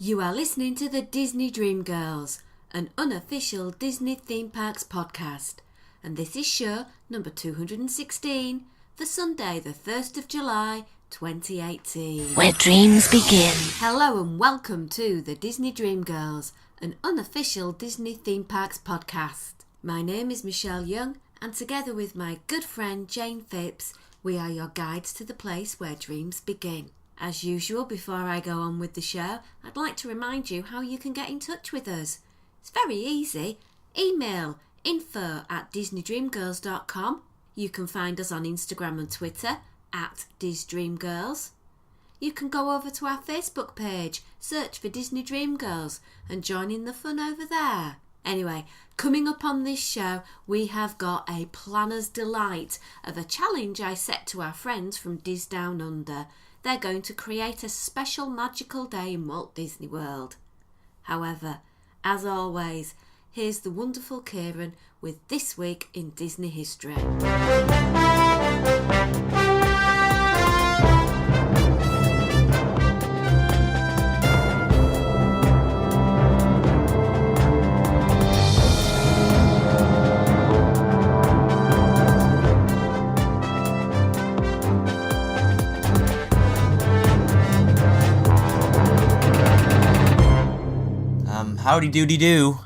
You are listening to the Disney Dream Girls, an unofficial Disney theme parks podcast, and this is show number 216 for Sunday the 1st of July 2018. Where dreams begin. Hello and welcome to the Disney Dream Girls, an unofficial Disney theme parks podcast. My name is Michelle Young, and together with my good friend Jane Phipps, we are your guides to the place where dreams begin. As usual, before I go on with the show, I'd like to remind you how you can get in touch with us. It's very easy. Email info@disneydreamgirls.com. You can find us on Instagram and Twitter @DisDreamGirls. You can go over to our Facebook page, search for Disney Dream Girls and join in the fun over there. Anyway, coming up on this show, we have got a planner's delight of a challenge I set to our friends from Dis Down Under. They're going to create a special magical day in Walt Disney World. However, as always, here's the wonderful Kieran with This Week in Disney History. Howdy doody do.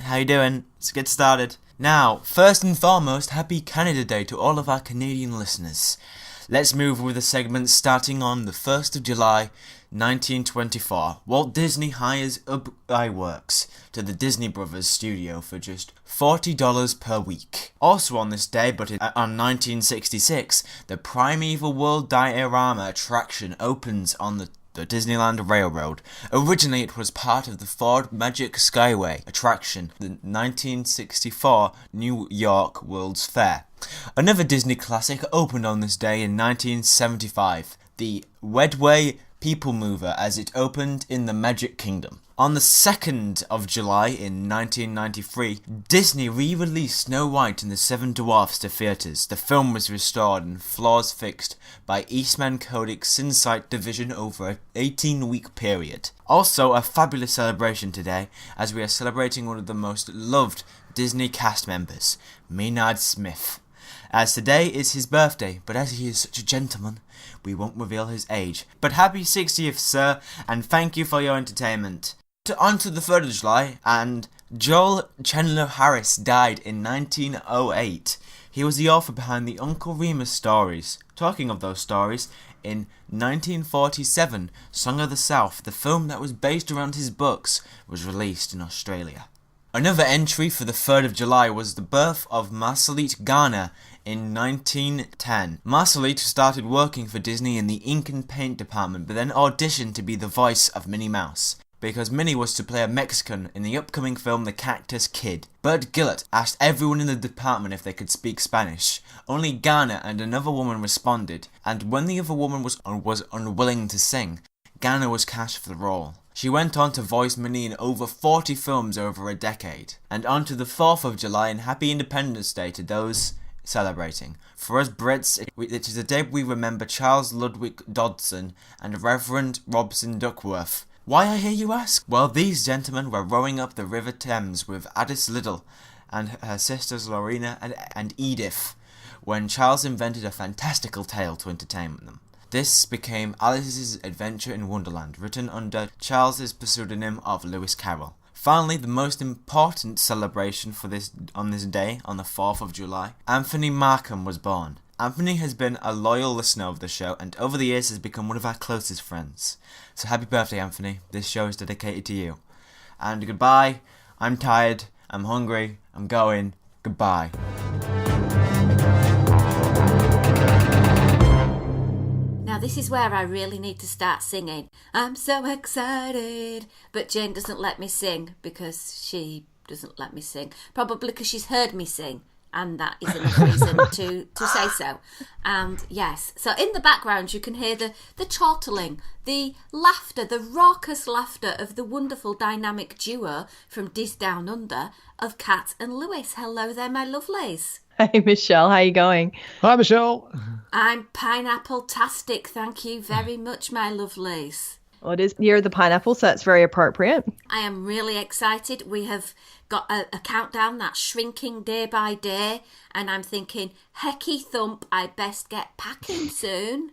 How you doing? Let's get started. Now, first and foremost, happy Canada Day to all of our Canadian listeners. Let's move with the segment starting on the 1st of July, 1924. Walt Disney hires Ub Works to the Disney Brothers studio for just $40 per week. Also on this day, but on 1966, the Primeval World Diorama attraction opens on the Disneyland Railroad. Originally it was part of the Ford Magic Skyway attraction, the 1964 New York World's Fair. Another Disney classic opened on this day in 1975, the Wedway People Mover, as it opened in the Magic Kingdom. On the 2nd of July in 1993, Disney re-released Snow White and the Seven Dwarfs to theatres. The film was restored and floors fixed by Eastman Kodak's Insight division over an 18-week period. Also a fabulous celebration today, as we are celebrating one of the most loved Disney cast members, Maynard Smith. As today is his birthday, but as he is such a gentleman, we won't reveal his age. But happy 60th, sir, and thank you for your entertainment. On to the 3rd of July, and Joel Chandler Harris died in 1908. He was the author behind the Uncle Remus stories. Talking of those stories, in 1947, Song of the South, the film that was based around his books, was released in Australia. Another entry for the 3rd of July was the birth of Marceline Garner in 1910. Marceline started working for Disney in the ink and paint department, but then auditioned to be the voice of Minnie Mouse, because Minnie was to play a Mexican in the upcoming film The Cactus Kid. Bert Gillett asked everyone in the department if they could speak Spanish. Only Garner and another woman responded, and when the other woman was unwilling to sing, Garner was cast for the role. She went on to voice Minnie in over 40 films over a decade. And on to the 4th of July, and happy Independence Day to those celebrating. For us Brits, it is a day we remember Charles Ludwig Dodson and Reverend Robson Duckworth. Why, I hear you ask? Well, these gentlemen were rowing up the River Thames with Addis Liddell and her sisters Lorena and Edith when Charles invented a fantastical tale to entertain them. This became Alice's Adventure in Wonderland, written under Charles's pseudonym of Lewis Carroll. Finally, the most important celebration on this day, on the 4th of July, Anthony Markham was born. Anthony has been a loyal listener of the show and over the years has become one of our closest friends. So happy birthday, Anthony. This show is dedicated to you. And goodbye. I'm tired. I'm hungry. I'm going. Goodbye. Now this is where I really need to start singing. I'm so excited. But Jane doesn't let me sing because she doesn't let me sing. Probably because she's heard me sing. And that is enough reason to say so. And yes, so in the background you can hear the chortling, the laughter, the raucous laughter of the wonderful dynamic duo from Dis Down Under of Kat and Lewis. Hello there, my lovelies. Hey, Michelle, how you going? Hi, Michelle. I'm pineapple-tastic, thank you very much, my lovelies. Well, it is Year of the Pineapple, so that's very appropriate. I am really excited. We have got a countdown that's shrinking day by day, and I'm thinking, hecky thump, I best get packing soon.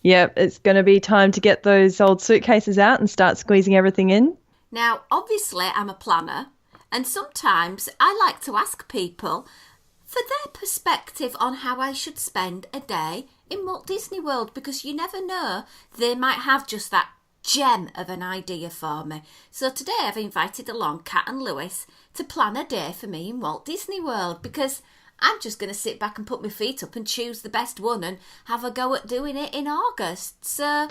Yep, it's going to be time to get those old suitcases out and start squeezing everything in. Now, obviously, I'm a planner, and sometimes I like to ask people for their perspective on how I should spend a day in Walt Disney World, because you never know, they might have just that gem of an idea for me. So today I've invited along Kat and Lewis to plan a day for me in Walt Disney World, because I'm just going to sit back and put my feet up and choose the best one and have a go at doing it in August. So,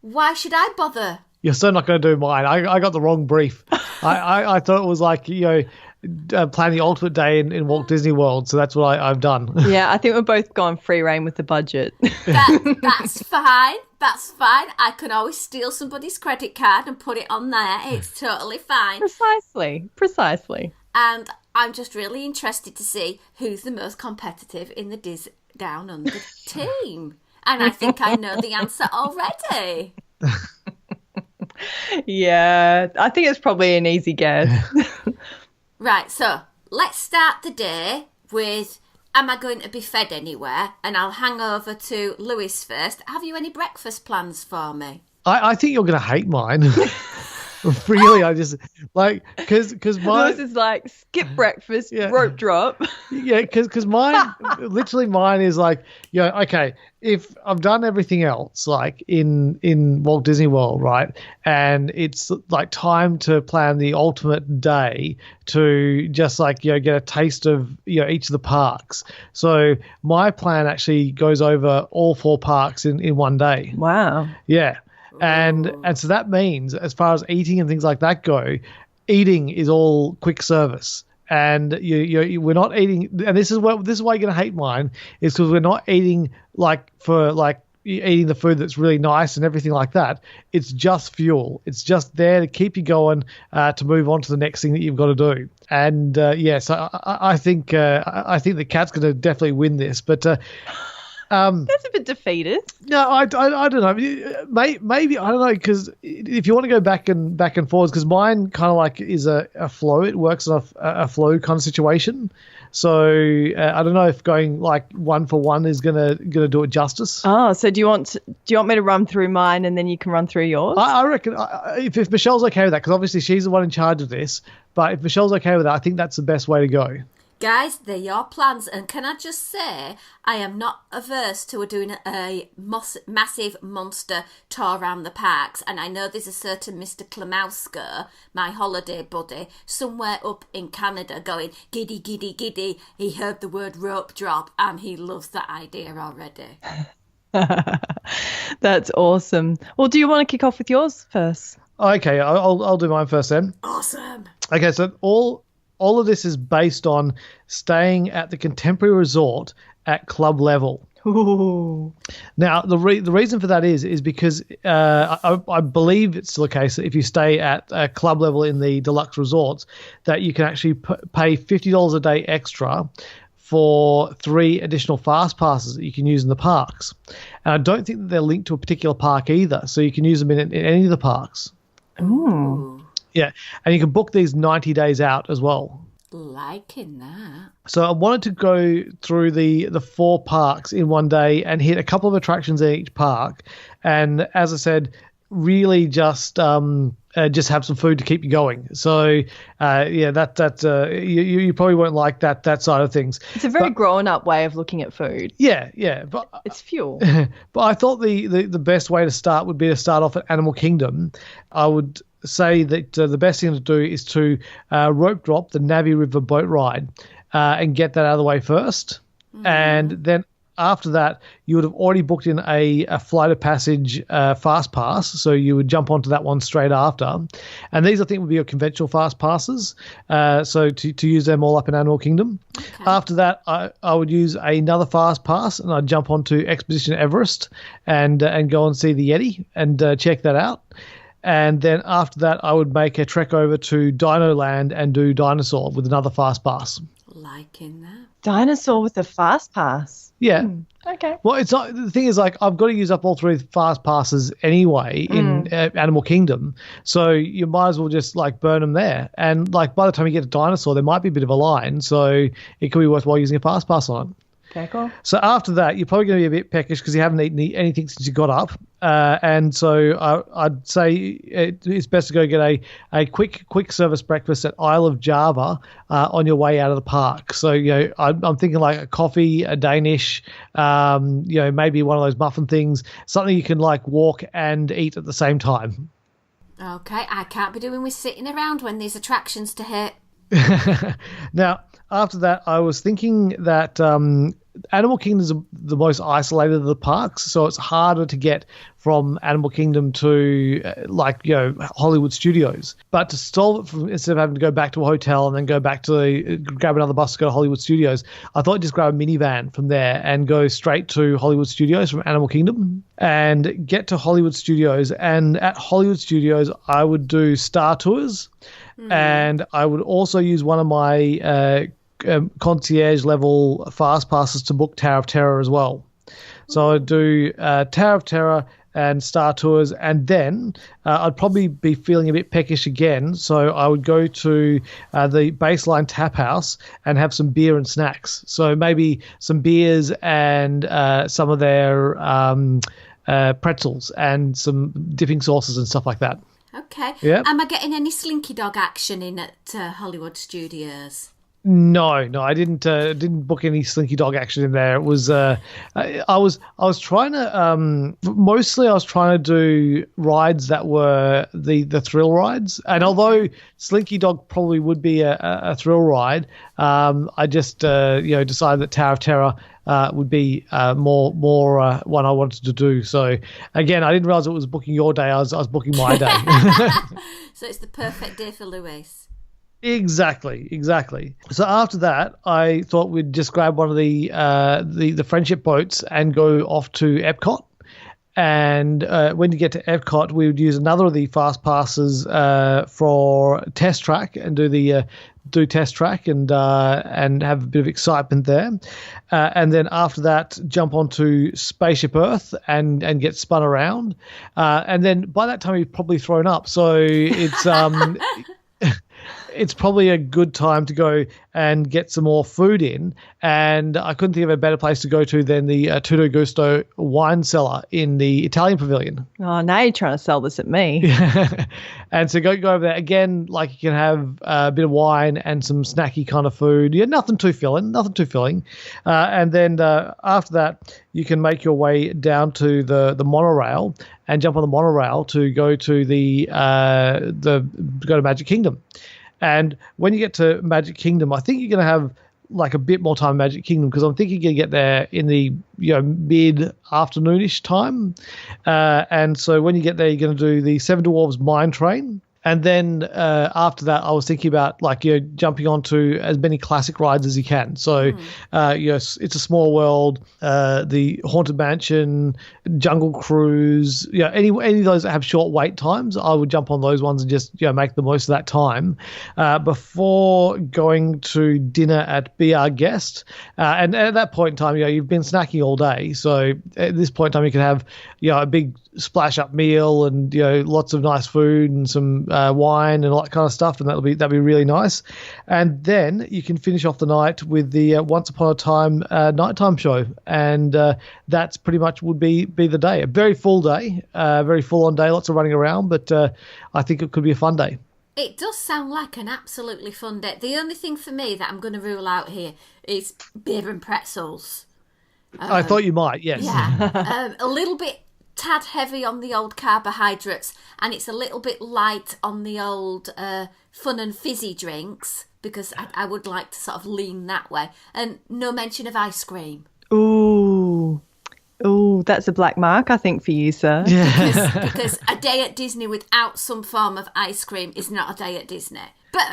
why should I bother? You're still not going to do mine. I got the wrong brief. I thought it was like, plan the ultimate day in Walt Disney World. So that's what I've done. Yeah, I think we're both gone free rein with the budget. That's fine. That's fine. I can always steal somebody's credit card and put it on there. It's totally fine. Precisely. And I'm just really interested to see who's the most competitive in the Down Under team. And I think I know the answer already. Yeah, I think it's probably an easy guess. Right, so let's start the day with, am I going to be fed anywhere? And I'll hang over to Lewis first. Have you any breakfast plans for me? I think you're going to hate mine. Really, I just because mine. Lewis is like, skip breakfast, rope drop. Yeah, because mine, literally mine is like, okay, if I've done everything else like in Walt Disney World, right, and it's like time to plan the ultimate day to just like get a taste of each of the parks. So my plan actually goes over all 4 parks in one day. Wow. Yeah. And so that means, as far as eating and things like that go, eating is all quick service, and we're not eating. And this is why you're gonna hate mine, is because we're not eating eating the food that's really nice and everything like that. It's just fuel. It's just there to keep you going to move on to the next thing that you've got to do. And so I think the Cat's gonna definitely win this, but. That's a bit defeatist. No, I don't know. Maybe I don't know, because if you want to go back and forwards, because mine kind of like is a flow. It works on a flow kind of situation. So I don't know if going like one for one is gonna do it justice. Oh, so do you want me to run through mine and then you can run through yours? I reckon if Michelle's okay with that, because obviously she's the one in charge of this. But if Michelle's okay with that, I think that's the best way to go. Guys, they're your plans, and can I just say, I am not averse to doing a massive monster tour around the parks, and I know there's a certain Mr. Klamowska, my holiday buddy, somewhere up in Canada going, giddy, giddy, giddy. He heard the word rope drop, and he loves that idea already. That's awesome. Well, do you want to kick off with yours first? Okay, I'll do mine first then. Awesome. Okay, so all of this is based on staying at the Contemporary Resort at club level. Ooh. Now, the reason for that is because I believe it's still the case that if you stay at a club level in the deluxe resorts, that you can actually pay $50 a day extra for 3 additional fast passes that you can use in the parks. And I don't think that they're linked to a particular park either, so you can use them in any of the parks. Ooh. Yeah, and you can book these 90 days out as well. Liking that. So I wanted to go through the 4 parks in one day and hit a couple of attractions in each park. And as I said, really just have some food to keep you going. So you probably won't like that side of things. It's a very grown-up way of looking at food. Yeah, but it's fuel. But I thought the best way to start would be to start off at Animal Kingdom. I would say that the best thing to do is to rope drop the Navi River boat ride and get that out of the way first. And then after that, you would have already booked in a Flight of Passage fast pass, so you would jump onto that one straight after. And these, I think, would be your conventional fast passes, so to use them all up in Animal Kingdom. Okay. After that, I would use another fast pass, and I'd jump onto Expedition Everest and go and see the Yeti and check that out. And then after that, I would make a trek over to Dino Land and do Dinosaur with another fast pass. Liking that. Dinosaur with a fast pass. Yeah. Okay. Well, it's not, the thing is, like, I've got to use up all 3 fast passes anyway in Animal Kingdom, so you might as well just like burn them there. And like by the time you get to Dinosaur, there might be a bit of a line, so it could be worthwhile using a fast pass on it. Okay, cool. So after that, you're probably going to be a bit peckish because you haven't eaten anything since you got up. And so I'd say it's best to go get a quick service breakfast at Isle of Java on your way out of the park. So, I'm thinking like a coffee, a Danish, maybe one of those muffin things, something you can like walk and eat at the same time. Okay, I can't be doing with sitting around when there's attractions to hit. Now, after that, I was thinking that Animal Kingdom is the most isolated of the parks, so it's harder to get from Animal Kingdom to Hollywood Studios. But to solve it, instead of having to go back to a hotel and then go back to grab another bus to go to Hollywood Studios, I thought I'd just grab a minivan from there and go straight to Hollywood Studios from Animal Kingdom and get to Hollywood Studios. And at Hollywood Studios, I would do Star Tours, and I would also use one of my concierge level fast passes to book Tower of Terror as well. So I'd do Tower of Terror and Star Tours, and then I'd probably be feeling a bit peckish again, so I would go to the Baseline Tap House and have some beer and snacks. So maybe some beers and some of their pretzels and some dipping sauces and stuff like that. Okay. Yep. Am I getting any Slinky Dog action in at Hollywood Studios? No, I didn't book any Slinky Dog action in there. It was I was trying to mostly I was trying to do rides that were the thrill rides, and although Slinky Dog probably would be a thrill ride, I just decided that Tower of Terror would be more one I wanted to do. So again, I didn't realize it was booking your day. I was booking my day. So it's the perfect day for Luis. Exactly. So after that, I thought we'd just grab one of the friendship boats and go off to Epcot. And when you get to Epcot, we would use another of the fast passes for Test Track and do Test Track and have a bit of excitement there. And then after that, jump onto Spaceship Earth and get spun around. And then by that time, you've probably thrown up. So it's it's probably a good time to go and get some more food in. And I couldn't think of a better place to go to than the Tutto Gusto wine cellar in the Italian pavilion. Oh, now you're trying to sell this at me. And so go over there. Again, like you can have a bit of wine and some snacky kind of food. Yeah, nothing too filling. And then after that, you can make your way down to the monorail and jump on the monorail to go to go to Magic Kingdom. And when you get to Magic Kingdom, I think you're going to have like a bit more time in Magic Kingdom because I'm thinking you're going to get there in the mid-afternoonish time. And so when you get there, you're going to do the Seven Dwarfs Mine Train. And then after that, I was thinking about jumping onto as many classic rides as you can. So, It's a Small World, the Haunted Mansion, Jungle Cruise. Any of those that have short wait times, I would jump on those ones and just make the most of that time before going to dinner at Be Our Guest. And at that point in time, you've been snacking all day. So at this point in time, you can have a big splash up meal and lots of nice food and some wine and all that kind of stuff, and that'd be really nice. And then you can finish off the night with the Once Upon a Time nighttime show, and that's pretty much would be the day. A very full day, very full on day, lots of running around, but I think it could be a fun day. It does sound like an absolutely fun day. The only thing for me that I'm going to rule out here is beer and pretzels. I thought you might, yes. Yeah, a little bit tad heavy on the old carbohydrates, and it's a little bit light on the old fun and fizzy drinks because I would like to sort of lean that way. And no mention of ice cream. Ooh, that's a black mark, I think, for you, sir. Yeah. Because a day at Disney without some form of ice cream is not a day at Disney. But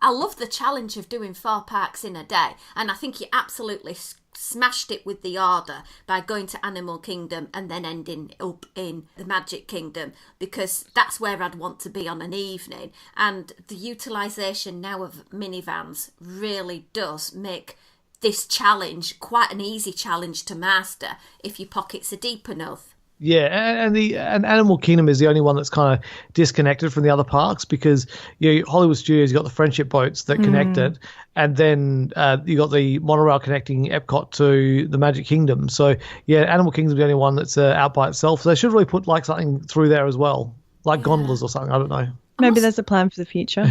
I love the challenge of doing 4 parks in a day, and I think you absolutely smashed it with the order by going to Animal Kingdom and then ending up in the Magic Kingdom, because that's where I'd want to be on an evening. And the utilisation now of minivans really does make this challenge quite an easy challenge to master if your pockets are deep enough. Yeah, and Animal Kingdom is the only one that's kind of disconnected from the other parks, because Hollywood Studios, you got the friendship boats that connect it, and then you got the monorail connecting Epcot to the Magic Kingdom. So yeah, Animal Kingdom is the only one that's out by itself. So they should really put like something through there as well, like gondolas or something. I don't know. Maybe there's a plan for the future.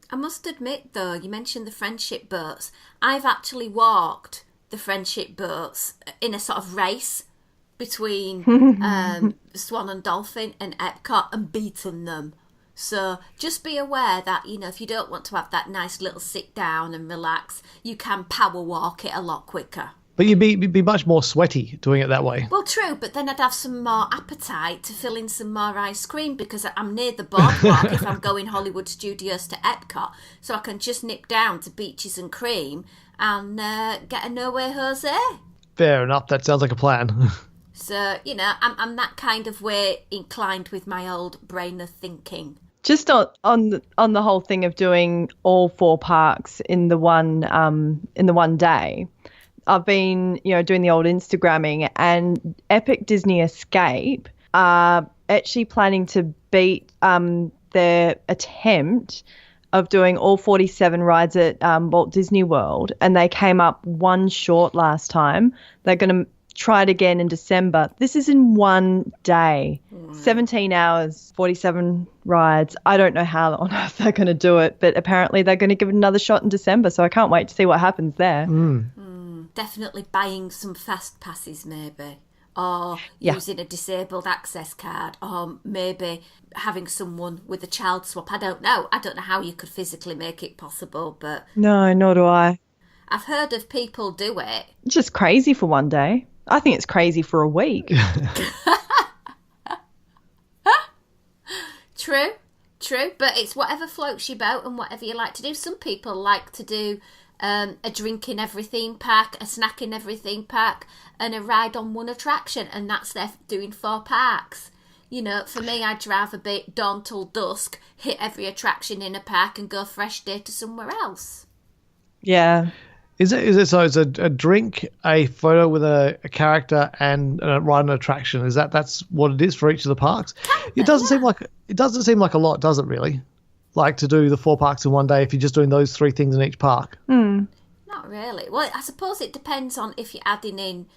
I must admit, though, you mentioned the friendship boats. I've actually walked the friendship boats in a sort of race between Swan and Dolphin and Epcot and beaten them. So just be aware that, if you don't want to have that nice little sit down and relax, you can power walk it a lot quicker. But you'd be much more sweaty doing it that way. Well, true, but then I'd have some more appetite to fill in some more ice cream, because I'm near the boardwalk if I'm going Hollywood Studios to Epcot, so I can just nip down to Beaches and Cream and get a No Way Jose. Fair enough, that sounds like a plan. So, I'm that kind of way inclined with my old brain of thinking. Just on the whole thing of doing all 4 parks in the one day, I've been doing the old Instagramming, and Epic Disney Escape are actually planning to beat their attempt of doing all 47 rides at Walt Disney World, and they came up one short last time. They're going to try it again in December. This is in one day. 17 hours, 47 rides. I don't know how on earth they're going to do it, but apparently they're going to give it another shot in December, so I can't wait to see what happens there. Definitely buying some fast passes maybe, or using a disabled access card, or maybe having someone with a child swap. I don't know how you could physically make it possible, but... No, nor do I. I've heard of people do it. It's just crazy for one day. I think it's crazy for a week. True, but it's whatever floats your boat and whatever you like to do. Some people like to do a drink in every theme park, a snack in every theme park, and a ride on one attraction, and that's their doing 4 parks. For me, I'd rather be dawn till dusk, hit every attraction in a park and go fresh day to somewhere else. Yeah. Is it so? It's a drink, a photo with a character, and a ride an attraction. That's what it is for each of the parks? It doesn't seem like a lot, does it? Really, like to do the 4 parks in one day if you're just doing those 3 things in each park. Not really. Well, I suppose it depends on if you're adding in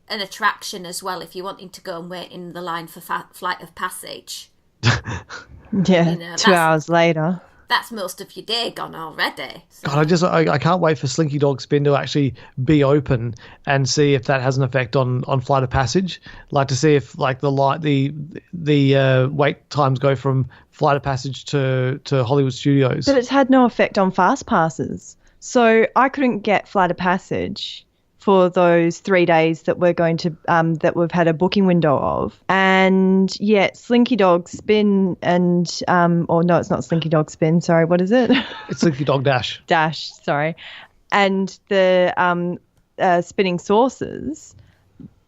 an attraction as well. If you're wanting to go and wait in the line for Flight of Passage. Yeah, 2 hours later. That's most of your day gone already. So. God, I can't wait for Slinky Dog Spin to actually be open and see if that has an effect on Flight of Passage. Like to see if like the wait times go from Flight of Passage to Hollywood Studios. But it's had no effect on fast passes. So I couldn't get Flight of Passage for those 3 days that we're going to that we've had a booking window of, and yet Slinky Dog Spin and or no, it's not Slinky Dog Spin. Sorry, what is it? It's Slinky Dog Dash. Dash, sorry, and the spinning saucers,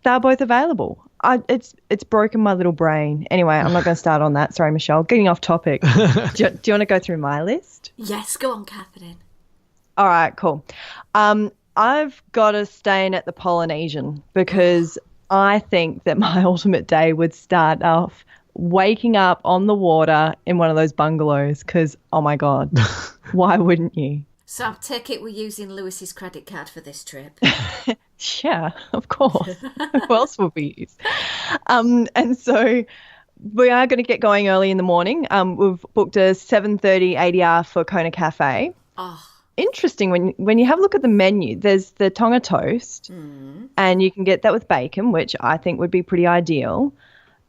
they're both available. It's broken my little brain. Anyway, I'm not going to start on that. Sorry, Michelle. Getting off topic. Do you want to go through my list? Yes, go on, Catherine. All right, cool. I've got to stay in at the Polynesian because I think that my ultimate day would start off waking up on the water in one of those bungalows because, oh, my God, why wouldn't you? So I take it we're using Lewis's credit card for this trip. Yeah, of course. Who else would we use? And so we are going to get going early in the morning. We've booked a 7:30 ADR for Kona Cafe. Oh. Interesting, when you have a look at the menu, there's the Tonga toast, and you can get that with bacon, which I think would be pretty ideal.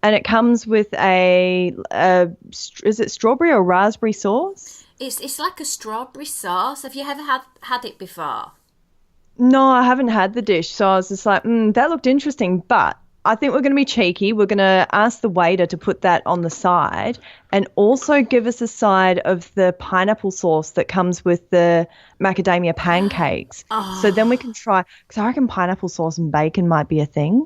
And it comes with is it strawberry or raspberry sauce? It's like a strawberry sauce. Have you ever had it before? No, I haven't had the dish, so I was just like, that looked interesting, but I think we're going to be cheeky. We're going to ask the waiter to put that on the side and also give us a side of the pineapple sauce that comes with the macadamia pancakes. So then we can try, because I reckon pineapple sauce and bacon might be a thing.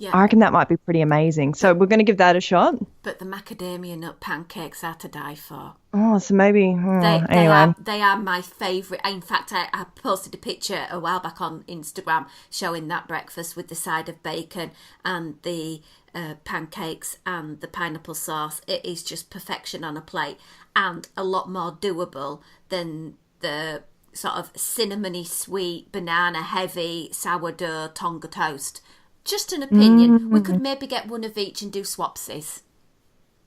Yeah. I reckon that might be pretty amazing. So we're going to give that a shot. But the macadamia nut pancakes are to die for. Oh, so maybe anyway. They are my favourite. In fact, I posted a picture a while back on Instagram showing that breakfast with the side of bacon and the pancakes and the pineapple sauce. It is just perfection on a plate, and a lot more doable than the sort of cinnamony sweet, banana heavy sourdough Tonga toast. Just an opinion. We could maybe get one of each and do swapsies.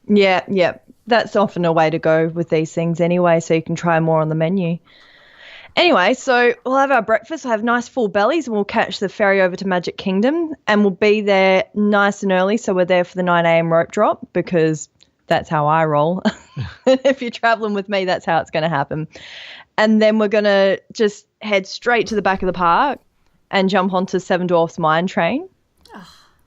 Yeah. That's often a way to go with these things anyway, so you can try more on the menu. Anyway, so we'll have our breakfast, we'll have nice full bellies, and we'll catch the ferry over to Magic Kingdom, and we'll be there nice and early, so we're there for the 9 a.m. rope drop, because that's how I roll. If you're traveling with me, that's how it's going to happen. And then we're going to just head straight to the back of the park and jump onto Seven Dwarfs Mine Train.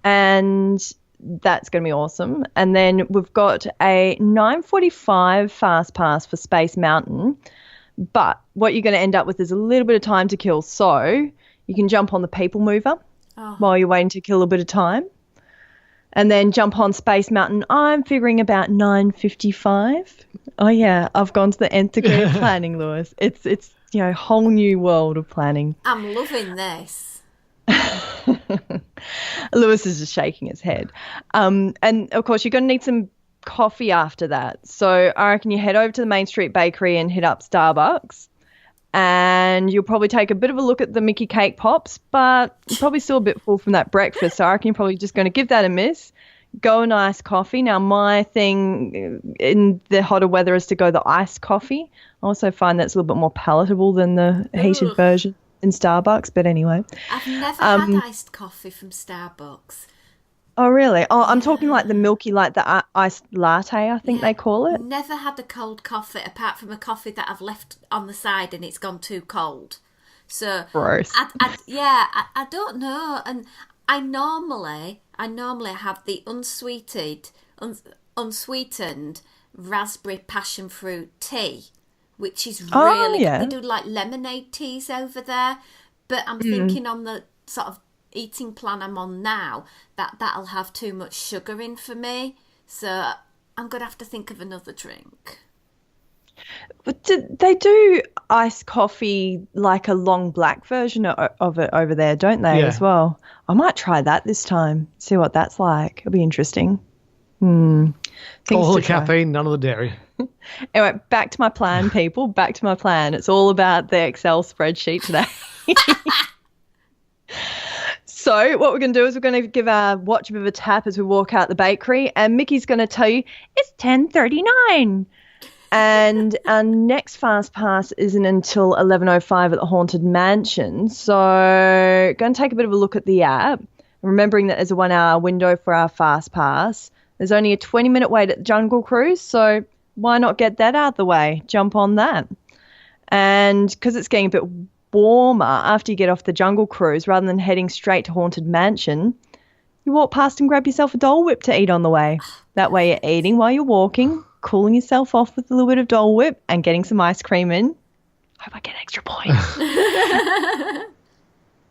And that's going to be awesome. And then we've got a 9:45 fast pass for Space Mountain. But what you're going to end up with is a little bit of time to kill. So you can jump on the People Mover while you're waiting to kill a bit of time. And then jump on Space Mountain. I'm figuring about 9:55. Oh, yeah. I've gone to the nth degree of planning, Lewis. It's a whole new world of planning. I'm loving this. Lewis is just shaking his head. And, of course, you're going to need some coffee after that. So I reckon you head over to the Main Street Bakery and hit up Starbucks. And you'll probably take a bit of a look at the Mickey Cake Pops, but you're probably still a bit full from that breakfast. So I reckon you're probably just going to give that a miss. Go a nice coffee. Now, my thing in the hotter weather is to go the iced coffee. I also find that's a little bit more palatable than the heated version in Starbucks, but anyway. I've never had iced coffee from Starbucks. Oh, really? Oh, I'm talking like the milky, like the iced latte, I think they call it. Never had a cold coffee, apart from a coffee that I've left on the side and it's gone too cold. So, gross. I don't know. And I normally have the unsweetened raspberry passion fruit tea, which is really good. They do like lemonade teas over there, but I'm thinking on the sort of eating plan I'm on now that'll have too much sugar in for me, so I'm gonna have to think of another drink. But they do iced coffee, like a long black version of it over there, don't they, as well? I might try that this time, see what that's like. It'll be interesting. All the caffeine, none of the dairy. Anyway, back to my plan, people. Back to my plan. It's all about the Excel spreadsheet today. So what we're going to do is we're going to give our watch a bit of a tap as we walk out the bakery, and Mickey's going to tell you it's 10:39. And our next fast pass isn't until 11:05 at the Haunted Mansion. So going to take a bit of a look at the app, remembering that there's a 1 hour window for our fast pass. There's only a 20-minute wait at the Jungle Cruise, so why not get that out of the way? Jump on that. And because it's getting a bit warmer after you get off the Jungle Cruise, rather than heading straight to Haunted Mansion, you walk past and grab yourself a Dole Whip to eat on the way. That way you're eating while you're walking, cooling yourself off with a little bit of Dole Whip and getting some ice cream in. Hope I get extra points.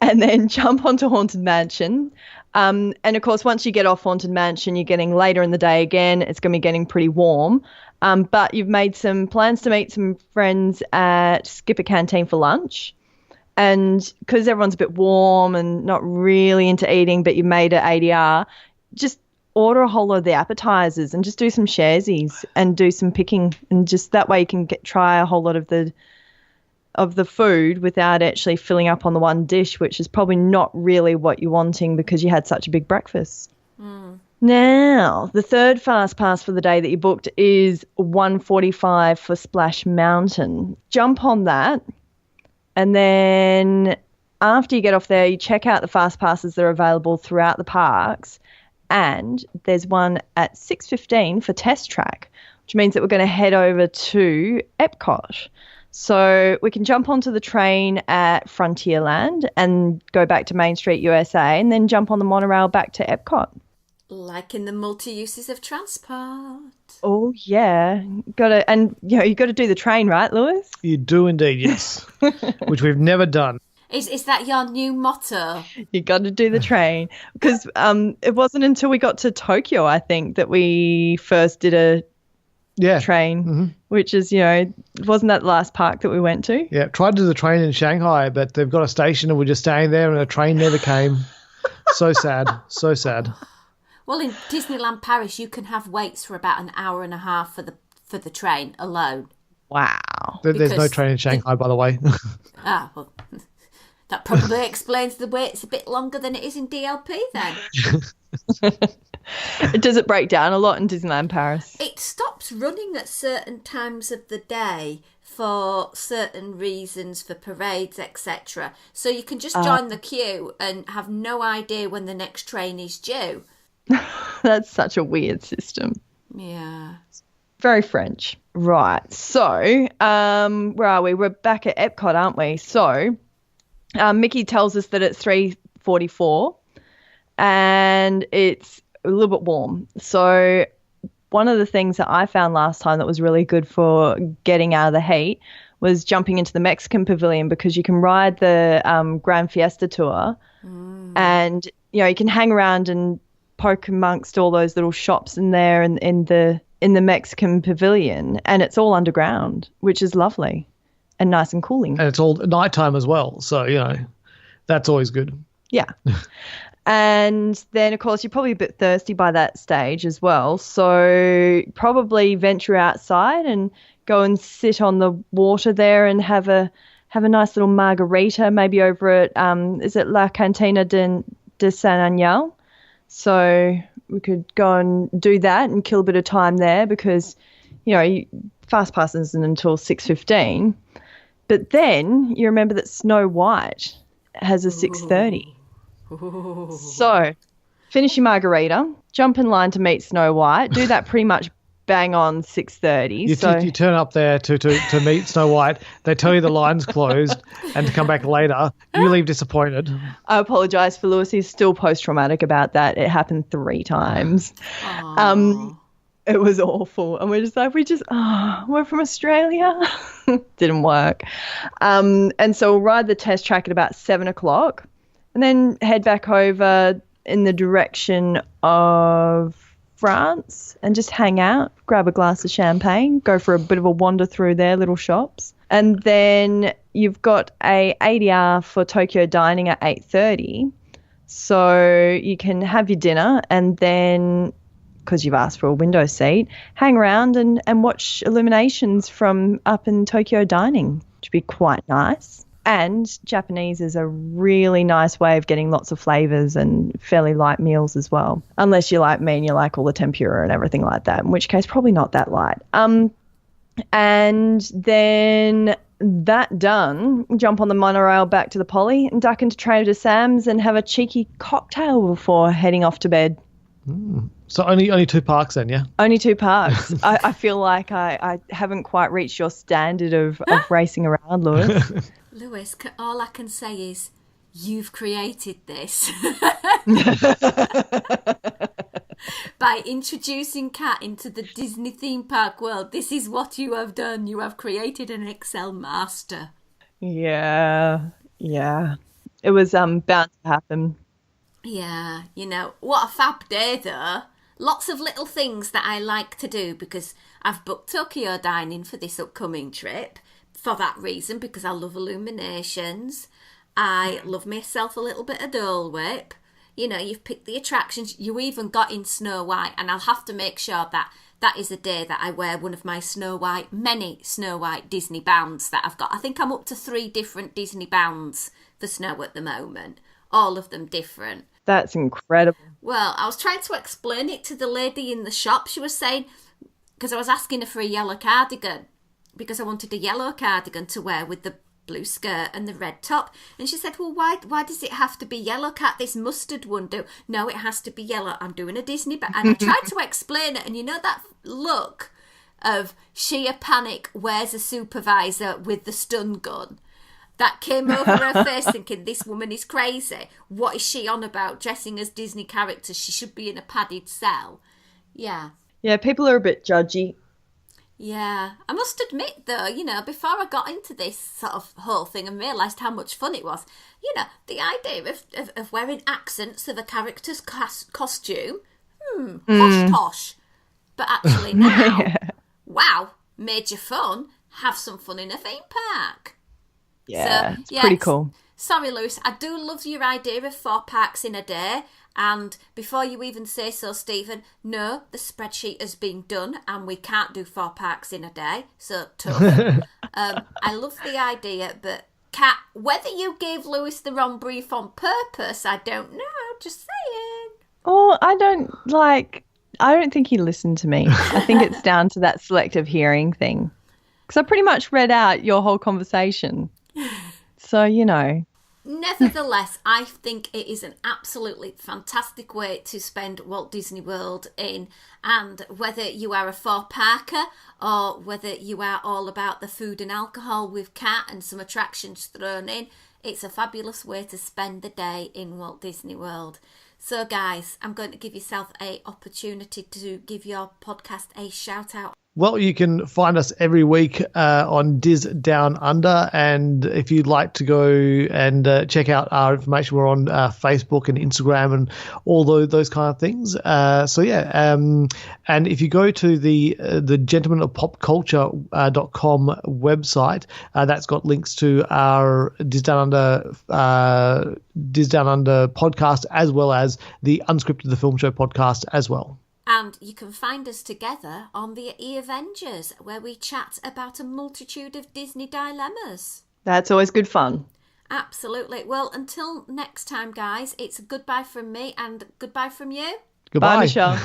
And then jump onto Haunted Mansion. And, of course, once you get off Haunted Mansion, you're getting later in the day again. It's going to be getting pretty warm. But you've made some plans to meet some friends at Skipper Canteen for lunch. And because everyone's a bit warm and not really into eating, but you made it ADR, just order a whole lot of the appetizers and just do some sharesies and do some picking. And just that way you can try a whole lot of the food without actually filling up on the one dish, which is probably not really what you're wanting because you had such a big breakfast. Now, the third fast pass for the day that you booked is 1:45 for Splash Mountain. Jump on that. And then after you get off there, you check out the fast passes that are available throughout the parks. And there's one at 6:15 for Test Track, which means that we're going to head over to Epcot. So we can jump onto the train at Frontierland and go back to Main Street USA and then jump on the monorail back to Epcot. Like in the multi-uses of transport. Oh, yeah. You got to do the train, right, Lewis? You do indeed, yes. Which we've never done. Is that your new motto? You got to do the train. Because it wasn't until we got to Tokyo, I think, that we first did a train, which is, wasn't that the last park that we went to? Yeah, tried to do the train in Shanghai, but they've got a station and we're just staying there and a train never came. So sad, so sad. Well, in Disneyland Paris, you can have waits for about an hour and a half for the train alone. Wow. There's no train in Shanghai, by the way. Well, that probably explains the wait's a bit longer than it is in DLP then. Does it break down a lot in Disneyland Paris? It stops running at certain times of the day for certain reasons, for parades, etc. So you can just join the queue and have no idea when the next train is due. That's such a weird system. Yeah. Very French. Right. So, where are we? We're back at Epcot, aren't we? So, Mickey tells us that it's 3:44 and it's a little bit warm. So, one of the things that I found last time that was really good for getting out of the heat was jumping into the Mexican Pavilion, because you can ride the Grand Fiesta Tour and, you can hang around and poke amongst all those little shops in there and in the Mexican Pavilion, and it's all underground, which is lovely and nice and cooling. And it's all nighttime as well, so, that's always good. Yeah. And then, of course, you're probably a bit thirsty by that stage as well, so probably venture outside and go and sit on the water there and have a nice little margarita, maybe over at, is it La Cantina de San Añal? So we could go and do that and kill a bit of time there, because, fast pass isn't until 6:15. But then you remember that Snow White has a 6:30. So finish your margarita, jump in line to meet Snow White, do that pretty much bang on 6:30. You turn up there to meet Snow White. They tell you the line's closed and to come back later. You leave disappointed. I apologise for Lewis. He's still post-traumatic about that. It happened 3 times. It was awful. And we're just like, we're from Australia. Didn't work. And so we'll ride the test track at about 7 o'clock and then head back over in the direction of France and just hang out, grab a glass of champagne, go for a bit of a wander through their little shops. And then you've got a ADR for Tokyo dining at 8:30. So you can have your dinner and then, because you've asked for a window seat, hang around and watch illuminations from up in Tokyo dining, which would be quite nice. And Japanese is a really nice way of getting lots of flavours and fairly light meals as well. Unless you're like me and you like all the tempura and everything like that, in which case probably not that light. And then that done, jump on the monorail back to the Poly and duck into Trader Sam's and have a cheeky cocktail before heading off to bed. So only 2 parks then, yeah? Only 2 parks. I feel like I haven't quite reached your standard of racing around, Lewis. Lewis, all I can say is you've created this. By introducing Kat into the Disney theme park world, this is what you have done. You have created an Excel master. Yeah. It was bound to happen. Yeah, what a fab day though. Lots of little things that I like to do, because I've booked Tokyo dining for this upcoming trip for that reason, because I love illuminations. I love myself a little bit of Dole Whip. You've picked the attractions. You even got in Snow White, and I'll have to make sure that is a day that I wear one of my many Snow White Disney bands that I've got. I think I'm up to 3 different Disney bands for Snow at the moment, all of them different. That's incredible. Well, I was trying to explain it to the lady in the shop. She was saying, because I was asking her for a yellow cardigan, because I wanted a yellow cardigan to wear with the blue skirt and the red top. And she said, well, why does it have to be yellow, Kat? This mustard one do. No, it has to be yellow. I'm doing a Disney band. And I tried to explain it. And that look of sheer panic, where's a supervisor with the stun gun? That came over her face, thinking, this woman is crazy. What is she on about? Dressing as Disney characters. She should be in a padded cell. Yeah. Yeah, people are a bit judgy. Yeah, I must admit though, before I got into this sort of whole thing and realised how much fun it was, the idea of wearing accents of a character's costume, posh tosh. But actually now, wow, major fun, have some fun in a theme park. Yeah, it's pretty cool. Sorry, Lewis, I do love your idea of 4 parks in a day. And before you even say so, Stephen, no, the spreadsheet has been done and we can't do 4 parks in a day. So tough. I love the idea, but Kat, whether you gave Lewis the wrong brief on purpose, I don't know. Just saying. Oh, I don't think he listened to me. I think it's down to that selective hearing thing. Because I pretty much read out your whole conversation. So, Nevertheless, I think it is an absolutely fantastic way to spend Walt Disney World in, and whether you are a 4-parker or whether you are all about the food and alcohol with Kat and some attractions thrown in, it's a fabulous way to spend the day in Walt Disney World. So guys, I'm going to give yourself an opportunity to give your podcast a shout out. Well, you can find us every week on Diz Down Under, and if you'd like to go and check out our information, we're on Facebook and Instagram and all those kind of things. And if you go to the Gentlemen of Pop Culture.com website, that's got links to our Diz Down Under podcast, as well as the Unscripted the Film Show podcast as well. And you can find us together on the E-Avengers, where we chat about a multitude of Disney dilemmas. That's always good fun. Absolutely. Well, until next time, guys, it's a goodbye from me and goodbye from you. Goodbye. Bye, Michelle.